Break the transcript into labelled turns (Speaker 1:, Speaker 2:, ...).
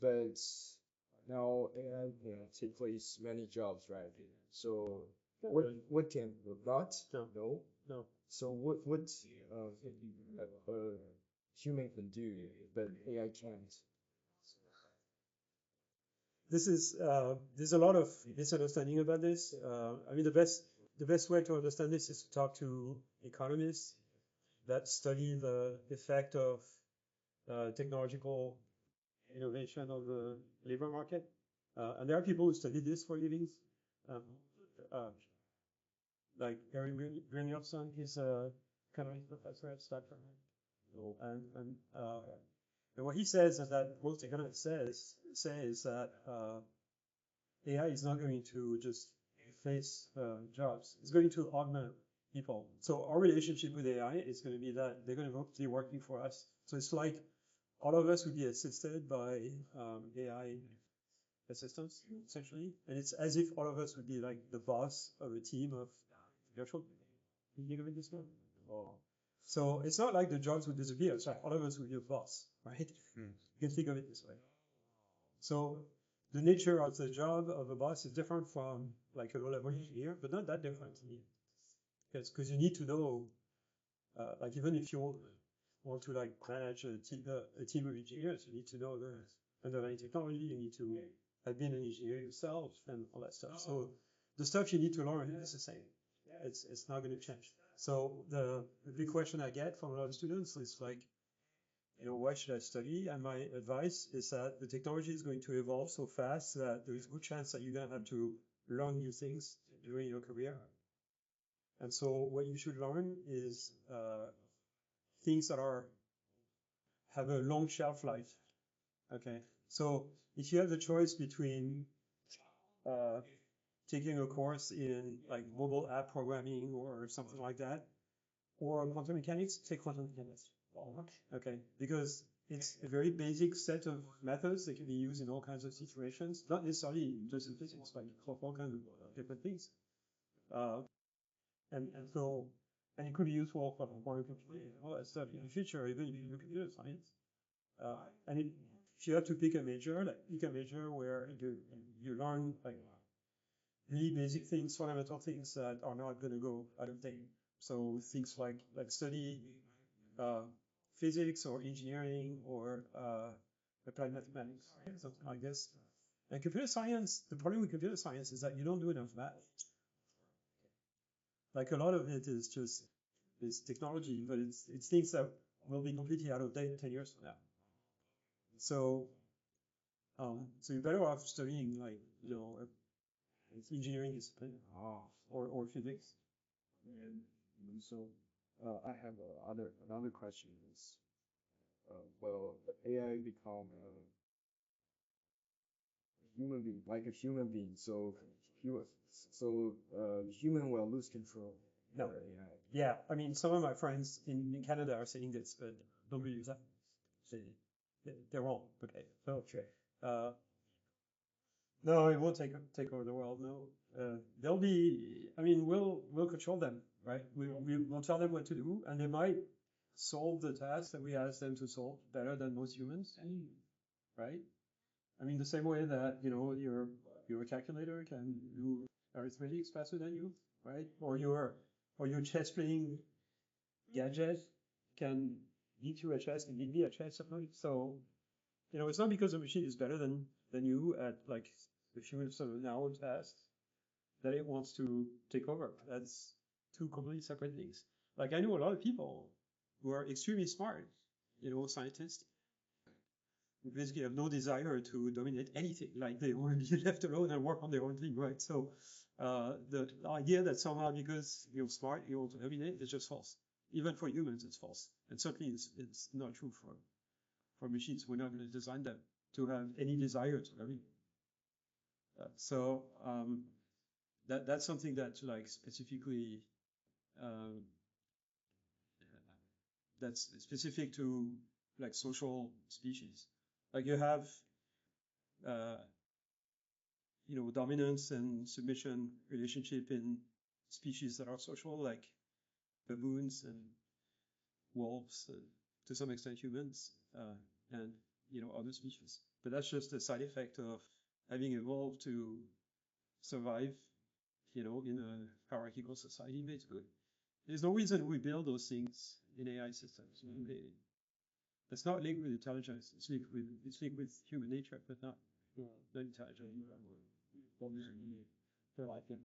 Speaker 1: but now AI can take place many jobs, right? So what can not?
Speaker 2: No.
Speaker 1: No.
Speaker 2: No.
Speaker 1: So what a human can do, but AI can't?
Speaker 2: There's a lot of misunderstanding about this. I mean, the best way to understand this is to talk to economists that study the effect of technological innovation on the labor market. And there are people who study this for livings. Um, uh, like Gary Brynjolfsson, he's a economics professor at Stanford. And what he says is that most economists say is that AI is not going to just replace jobs. It's going to augment people. So our relationship with AI is going to be that they're going to be working for us. So it's like all of us would be assisted by AI assistants, essentially. And it's as if all of us would be like the boss of a team of virtual. Can you think of it this way? Oh. So it's not like the jobs would disappear. It's like all of us would be a boss, right? You can think of it this way. So the nature of the job of a boss is different from like a low-level engineer, but not that different. Because you need to know, like even if you want to like manage a team of engineers, you need to know the underlying technology. You need to have been an engineer yourself and all that stuff. So the stuff you need to learn is the same. It's not going to change. So the big question I get from a lot of students is like, why should I study? And my advice is that the technology is going to evolve so fast that there is a good chance that you're going to have to learn new things during your career. And so what you should learn is things that have a long shelf life. Okay. So if you have the choice between taking a course in like mobile app programming or something like that, or quantum mechanics, take quantum mechanics. Okay, because it's a very basic set of methods that can be used in all kinds of situations, not necessarily just in physics, but for all kinds of different things. And it could be useful for quantum computing, all that stuff in the future, even if you do computer science. If you have to pick a major, like pick a major where you learn like really basic things, fundamental things that are not going to go out of date. So things like study physics or engineering or applied mathematics, something like this. And computer science, the problem with computer science is that you don't do enough math. Like a lot of it is just this technology, but it's things that will be completely out of date 10 years from now. So you're better off studying like engineering discipline or physics.
Speaker 1: And so I have another question is, will AI become a human being, like a human being? So human will lose control.
Speaker 2: No.
Speaker 1: AI.
Speaker 2: Yeah, I mean, some of my friends in Canada are saying this, but don't believe that. They're wrong. Okay. So, no, it won't take over the world. No, they'll be. I mean, we'll control them, right? We'll tell them what to do, and they might solve the task that we ask them to solve better than most humans, right? I mean, the same way that your calculator can do arithmetic faster than you, right? Or your chess playing gadget can beat you at chess and beat me at chess sometimes. So, it's not because the machine is better than you at like a few sort of narrow tasks that it wants to take over. That's two completely separate things. Like I know a lot of people who are extremely smart, scientists, who basically have no desire to dominate anything. Like they want to be left alone and work on their own thing, right? So the idea that somehow because you're smart, you want to dominate is just false. Even for humans, it's false. And certainly it's not true for machines. We're not going to design them to have any desire to dominate. So that's something that like specifically that's specific to like social species. Like you have dominance and submission relationship in species that are social, like baboons and wolves, to some extent humans, and other species. But that's just a side effect of having evolved to survive, in a hierarchical society, basically. There's no reason we build those things in AI systems. That's not linked with intelligence. It's linked with human nature, but not intelligence.